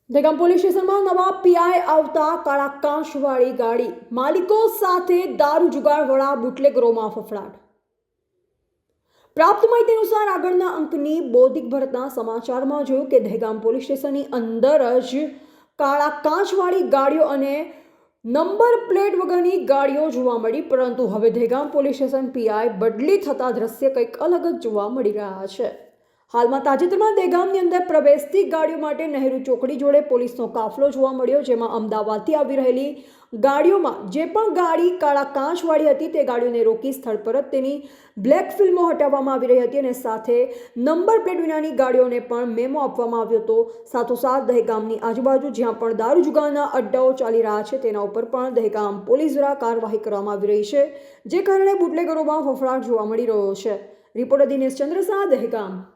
Dehgam police સ્ટેશનમાં નવા PI આવતા કાળા કાંચવાળી ગાડી માલિકો સાથે દારૂ જુગારવાળા બુટલેગરોમાં ફફડાટ। પ્રાપ્ત માહિતી અનુસાર આગળના અંકની બૌદ્ધિક ભરતના સમાચારમાં જોયું કે દહેગામ પોલીસ સ્ટેશનની અંદર જ કાળા કાંચવાળી ગાડીઓ અને નંબર પ્લેટ વગરની ગાડીઓ જોવા મળી, પરંતુ હવે દહેગામ પોલીસ સ્ટેશન પીઆઈ બદલી થતા દ્રશ્ય કંઈક અલગ જ જોવા મળી રહ્યા છે। હાલમાં તાજેતરમાં દહેગામની અંદર પ્રવેશતી ગાડીઓ માટે નહેરુ ચોકડી જોડે પોલીસનો કાફલો જોવા મળ્યો, જેમાં અમદાવાદથી આવી રહેલી ગાડીઓમાં જે પણ ગાડી કાળા કાંચવાળી હતી તે ગાડીઓને રોકી સ્થળ પર જ તેની બ્લેક ફિલ્મો હટાવવામાં આવી રહી હતી અને સાથે નંબર પ્લેટ વિનાની ગાડીઓને પણ મેમો આપવામાં આવ્યો હતો। સાથોસાથ દહેગામની આજુબાજુ જ્યાં પણ દારૂ જુગારના અડ્ડાઓ ચાલી રહ્યા છે તેના ઉપર પણ દહેગામ પોલીસ દ્વારા કાર્યવાહી કરવામાં આવી રહી છે, જે કારણે બુટલેગરોમાં ફફડાટ જોવા મળી રહ્યો છે। રિપોર્ટર દિનેશ ચંદ્ર શાહ, દહેગામ।